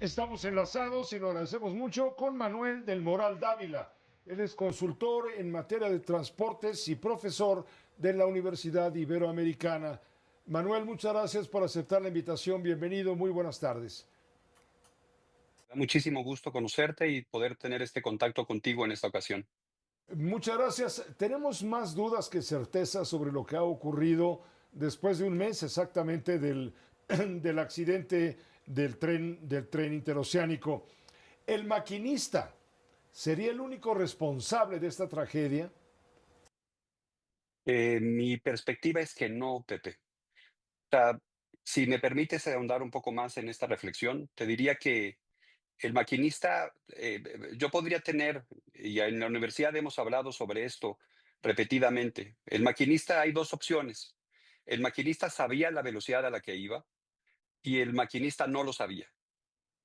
Estamos enlazados y lo agradecemos mucho con Manuel del Moral Dávila. Él es consultor en materia de transportes y profesor de la Universidad Iberoamericana. Manuel, muchas gracias por aceptar la invitación. Bienvenido, muy buenas tardes. Da muchísimo gusto conocerte y poder tener este contacto contigo en esta ocasión. Muchas gracias. Tenemos más dudas que certezas sobre lo que ha ocurrido después de un mes exactamente del accidente del tren interoceánico. El maquinista sería el único responsable de esta tragedia. Mi perspectiva es que no, Pepe. O sea, si me permites ahondar un poco más en esta reflexión, te diría que el maquinista, yo podría tener, y en la universidad hemos hablado sobre esto repetidamente, el maquinista hay dos opciones. El maquinista sabía la velocidad a la que iba y el maquinista no lo sabía.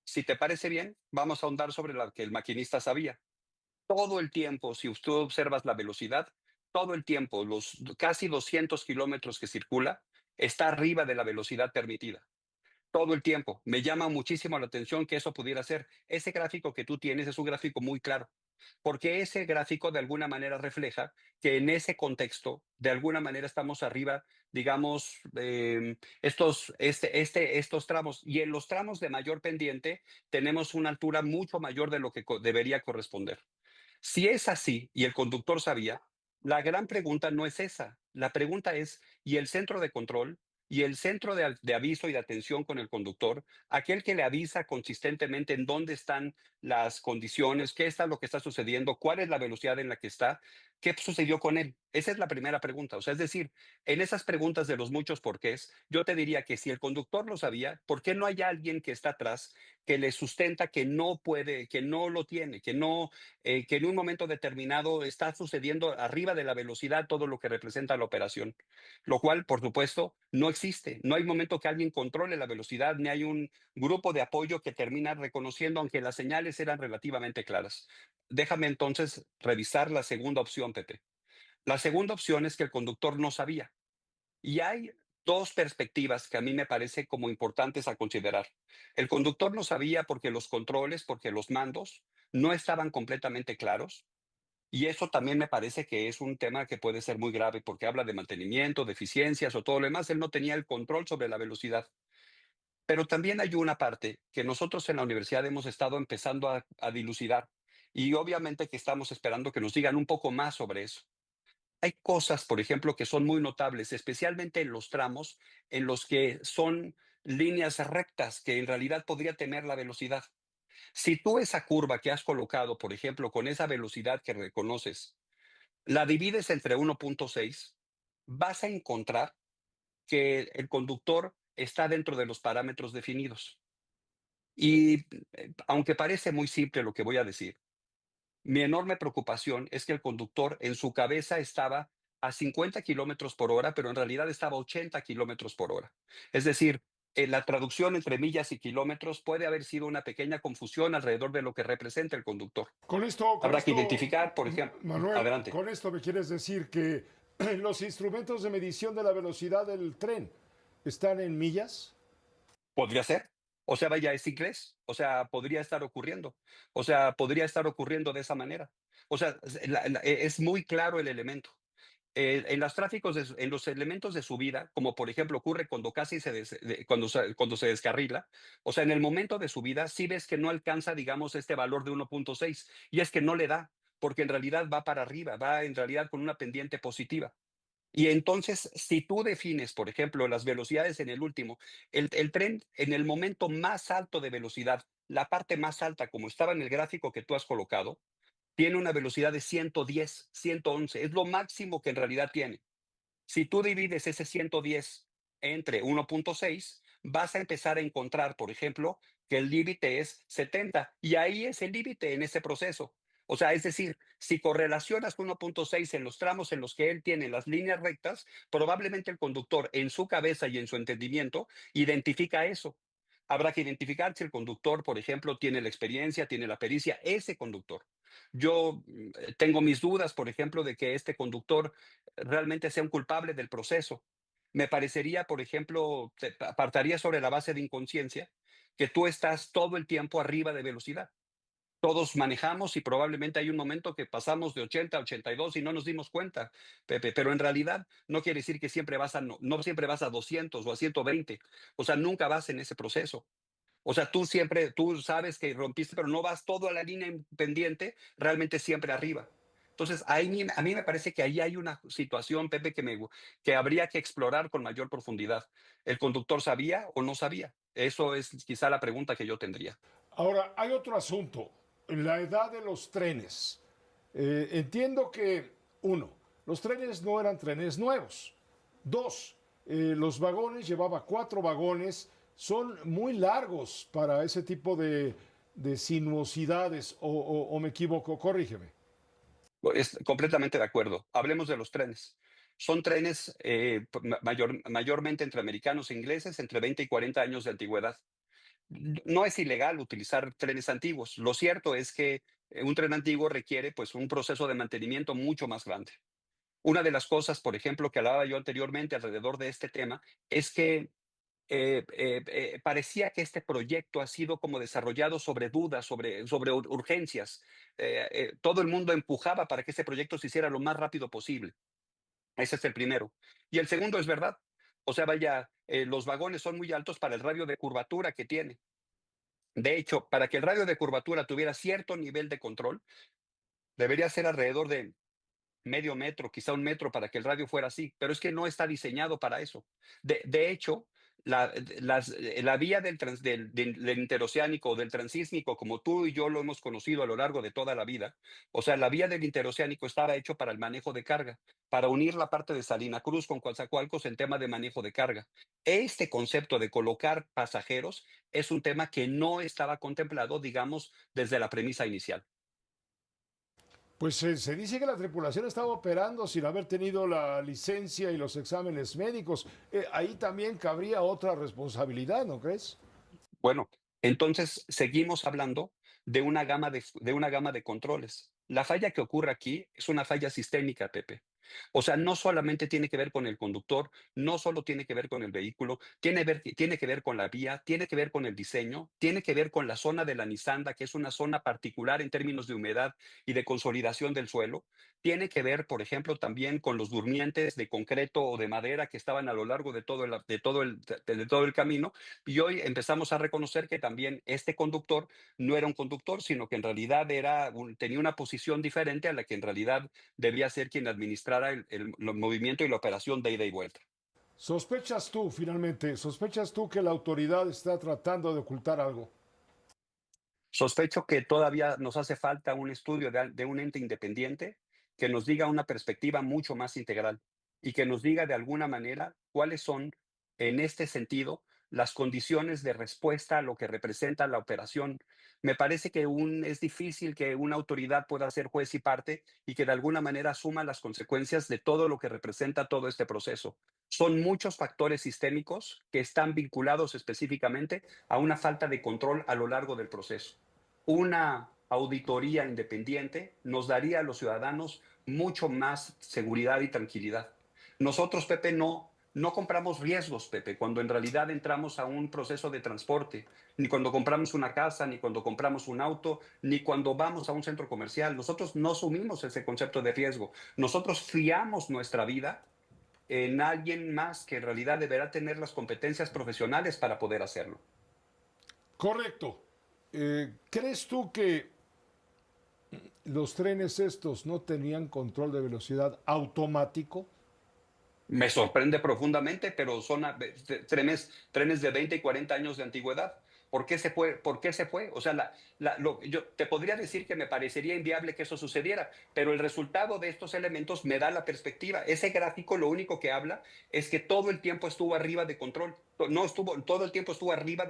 Si te parece bien, vamos a ahondar sobre lo que el maquinista sabía. Todo el tiempo, si usted observas la velocidad, todo el tiempo, los casi 200 kilómetros que circula, está arriba de la velocidad permitida. Todo el tiempo. Me llama muchísimo la atención que eso pudiera ser. Ese gráfico que tú tienes es un gráfico muy claro, porque ese gráfico de alguna manera refleja que en ese contexto, de alguna manera estamos arriba, digamos, estos tramos. Y en los tramos de mayor pendiente tenemos una altura mucho mayor de lo que debería corresponder. Si es así y el conductor sabía, la gran pregunta no es esa. La pregunta es, ¿y el centro de control? ¿Y el centro de aviso y de atención con el conductor? Aquel que le avisa consistentemente en dónde están las condiciones, qué está lo que está sucediendo, cuál es la velocidad en la que está, qué sucedió con él. Esa es la primera pregunta. O sea, es decir, en esas preguntas de los muchos porqués, yo te diría que si el conductor lo sabía, ¿por qué no hay alguien que está atrás que le sustenta que no puede, que no lo tiene, que en un momento determinado está sucediendo arriba de la velocidad todo lo que representa la operación, lo cual, por supuesto, no existe. No hay momento que alguien controle la velocidad, ni hay un grupo de apoyo que termina reconociendo, aunque las señales eran relativamente claras. Déjame entonces revisar la segunda opción, Pepe. La segunda opción es que el conductor no sabía. Y hay dos perspectivas que a mí me parece como importantes a considerar. El conductor no sabía porque los controles, porque los mandos no estaban completamente claros. Y eso también me parece que es un tema que puede ser muy grave porque habla de mantenimiento, de eficiencias o todo lo demás. Él no tenía el control sobre la velocidad. Pero también hay una parte que nosotros en la universidad hemos estado empezando a dilucidar y obviamente que estamos esperando que nos digan un poco más sobre eso. Hay cosas, por ejemplo, que son muy notables, especialmente en los tramos en los que son líneas rectas que en realidad podría tener la velocidad. Si tú esa curva que has colocado, por ejemplo, con esa velocidad que reconoces, la divides entre 1.6, vas a encontrar que el conductor está dentro de los parámetros definidos. Y aunque parece muy simple lo que voy a decir, mi enorme preocupación es que el conductor en su cabeza estaba a 50 kilómetros por hora, pero en realidad estaba a 80 kilómetros por hora. Es decir, la traducción entre millas y kilómetros puede haber sido una pequeña confusión alrededor de lo que representa el conductor. Con esto, con Habrá que esto, identificar, por ejemplo, Manuel, adelante, con esto me quieres decir que los instrumentos de medición de la velocidad del tren están en millas. podría ser. O sea, vaya, es inglés. O sea, podría estar ocurriendo. O sea, podría estar ocurriendo de esa manera. O sea, es muy claro el elemento. En los tráficos, en los elementos de subida, como por ejemplo ocurre cuando casi cuando se descarrila, o sea, en el momento de subida, sí ves que no alcanza, digamos, este valor de 1.6, y es que no le da, porque en realidad va para arriba, va en realidad con una pendiente positiva. Y entonces, si tú defines, por ejemplo, las velocidades en el último, el tren en el momento más alto de velocidad, la parte más alta, como estaba en el gráfico que tú has colocado, tiene una velocidad de 110, 111, es lo máximo que en realidad tiene. Si tú divides ese 110 entre 1.6, vas a empezar a encontrar, por ejemplo, que el límite es 70 y ahí es el límite en ese proceso. O sea, es decir, si correlacionas con 1.6 en los tramos en los que él tiene las líneas rectas, probablemente el conductor en su cabeza y en su entendimiento identifica eso. Habrá que identificar si el conductor, por ejemplo, tiene la experiencia, tiene la pericia, ese conductor. Yo tengo mis dudas, por ejemplo, de que este conductor realmente sea un culpable del proceso. Me parecería, por ejemplo, apartaría sobre la base de inconsciencia, que tú estás todo el tiempo arriba de velocidad. Todos manejamos y probablemente hay un momento que pasamos de 80 a 82 y no nos dimos cuenta, Pepe, pero en realidad no quiere decir que siempre vas a, no siempre vas a 200 o a 120, o sea, nunca vas en ese proceso. O sea, tú siempre, tú sabes que rompiste, pero no vas todo a la línea pendiente, realmente siempre arriba. Entonces, a mí me parece que ahí hay una situación, Pepe, que habría que explorar con mayor profundidad. ¿El conductor sabía o no sabía? Eso es quizá la pregunta que yo tendría. Ahora, hay otro asunto, la edad de los trenes. Entiendo que, uno, los trenes no eran trenes nuevos. Dos, los vagones, llevaba 4 vagones, son muy largos para ese tipo de sinuosidades, o me equivoco, corrígeme. Es completamente de acuerdo. Hablemos de los trenes. Son trenes mayormente entre americanos e ingleses, entre 20 y 40 años de antigüedad. No es ilegal utilizar trenes antiguos. Lo cierto es que un tren antiguo requiere pues un proceso de mantenimiento mucho más grande. Una de las cosas, por ejemplo, que hablaba yo anteriormente alrededor de este tema, es que parecía que este proyecto ha sido como desarrollado sobre dudas, sobre urgencias. Todo el mundo empujaba para que este proyecto se hiciera lo más rápido posible. Ese es el primero. Y el segundo es verdad. O sea, vaya, los vagones son muy altos para el radio de curvatura que tiene. De hecho, para que el radio de curvatura tuviera cierto nivel de control, debería ser alrededor de medio metro, quizá un metro para que el radio fuera así, pero es que no está diseñado para eso. De hecho, la vía del interoceánico o del transísmico, como tú y yo lo hemos conocido a lo largo de toda la vida, o sea, la vía del interoceánico estaba hecho para el manejo de carga, para unir la parte de Salina Cruz con Coatzacoalcos en tema de manejo de carga. Este concepto de colocar pasajeros es un tema que no estaba contemplado, digamos, desde la premisa inicial. Pues se dice que la tripulación estaba operando sin haber tenido la licencia y los exámenes médicos. Ahí también cabría otra responsabilidad, ¿no crees? Bueno, entonces seguimos hablando de una gama de controles. La falla que ocurre aquí es una falla sistémica, Pepe. O sea, no solamente tiene que ver con el conductor, no solo tiene que ver con el vehículo, tiene que ver con la vía, tiene que ver con el diseño, tiene que ver con la zona de la Nisanda, que es una zona particular en términos de humedad y de consolidación del suelo. Tiene que ver, por ejemplo, también con los durmientes de concreto o de madera que estaban a lo largo de todo el camino, y hoy empezamos a reconocer que también este conductor no era un conductor, sino que en realidad tenía una posición diferente a la que en realidad debía ser quien administrara el movimiento y la operación de ida y vuelta. ¿Sospechas tú, finalmente, sospechas tú que la autoridad está tratando de ocultar algo? Sospecho que todavía nos hace falta un estudio de un ente independiente que nos diga una perspectiva mucho más integral y que nos diga de alguna manera cuáles son, en este sentido, las condiciones de respuesta a lo que representa la operación. Me parece que es difícil que una autoridad pueda ser juez y parte y que de alguna manera asuma las consecuencias de todo lo que representa todo este proceso. Son muchos factores sistémicos que están vinculados específicamente a una falta de control a lo largo del proceso. Una auditoría independiente nos daría a los ciudadanos mucho más seguridad y tranquilidad. Nosotros, Pepe, no compramos riesgos, Pepe, cuando en realidad entramos a un proceso de transporte, ni cuando compramos una casa, ni cuando compramos un auto, ni cuando vamos a un centro comercial. Nosotros no asumimos ese concepto de riesgo. Nosotros fiamos nuestra vida en alguien más que en realidad deberá tener las competencias profesionales para poder hacerlo. Correcto. ¿Crees tú que los trenes estos no tenían control de velocidad automático? Me sorprende profundamente, pero son trenes de 20 y 40 años de antigüedad. ¿Por qué se fue? ¿Por qué se fue? O sea, yo te podría decir que me parecería inviable que eso sucediera, pero el resultado de estos elementos me da la perspectiva. Ese gráfico lo único que habla es que todo el tiempo estuvo arriba de control. No estuvo, todo el tiempo estuvo arriba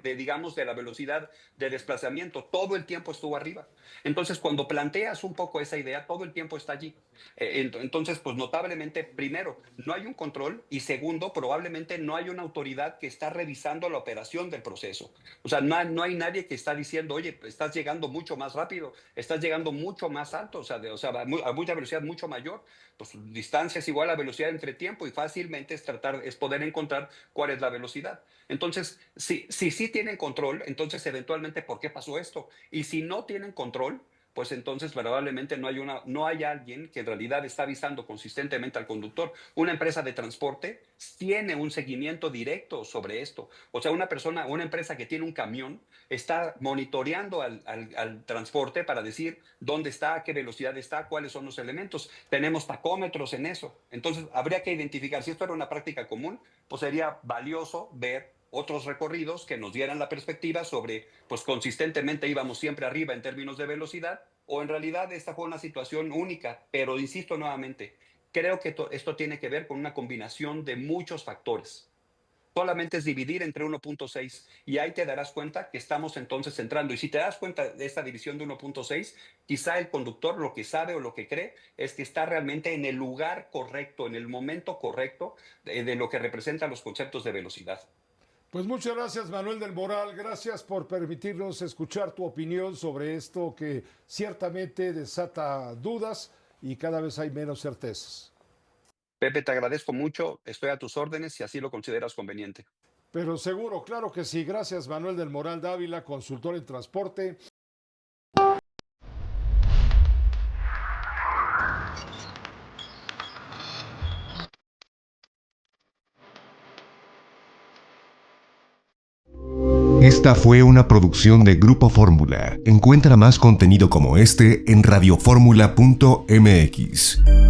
digamos, de la velocidad de desplazamiento. Todo el tiempo estuvo arriba. Entonces, cuando planteas un poco esa idea, todo el tiempo está allí. Entonces, pues notablemente, primero, no hay un control y segundo, probablemente no hay una autoridad que está revisando la operación del proceso. O sea, no hay nadie que está diciendo, oye, estás llegando mucho más rápido, estás llegando mucho más alto, a mucha velocidad mucho mayor. Pues distancia es igual a velocidad entre tiempo y fácilmente es poder encontrar cuál es es la velocidad. Entonces, si sí tienen control, entonces eventualmente, ¿por qué pasó esto? Y si no tienen control, pues entonces probablemente no hay alguien que en realidad está avisando consistentemente al conductor. Una empresa de transporte tiene un seguimiento directo sobre esto. O sea, una empresa que tiene un camión está monitoreando al transporte para decir dónde está, a qué velocidad está, cuáles son los elementos. Tenemos tacómetros en eso. Entonces, habría que identificar, si esto era una práctica común, pues sería valioso ver otros recorridos que nos dieran la perspectiva sobre, pues consistentemente íbamos siempre arriba en términos de velocidad, o en realidad esta fue una situación única, pero insisto nuevamente, creo que esto tiene que ver con una combinación de muchos factores. Solamente es dividir entre 1.6 y ahí te darás cuenta que estamos entonces entrando. Y si te das cuenta de esta división de 1.6, quizá el conductor lo que sabe o lo que cree es que está realmente en el lugar correcto, en el momento correcto de lo que representan los conceptos de velocidad. Pues muchas gracias, Manuel del Moral. Gracias por permitirnos escuchar tu opinión sobre esto que ciertamente desata dudas y cada vez hay menos certezas. Pepe, te agradezco mucho, estoy a tus órdenes si así lo consideras conveniente. Pero seguro, claro que sí. Gracias, Manuel del Moral Dávila, consultor en transporte. Esta fue una producción de Grupo Fórmula. Encuentra más contenido como este en radioformula.mx.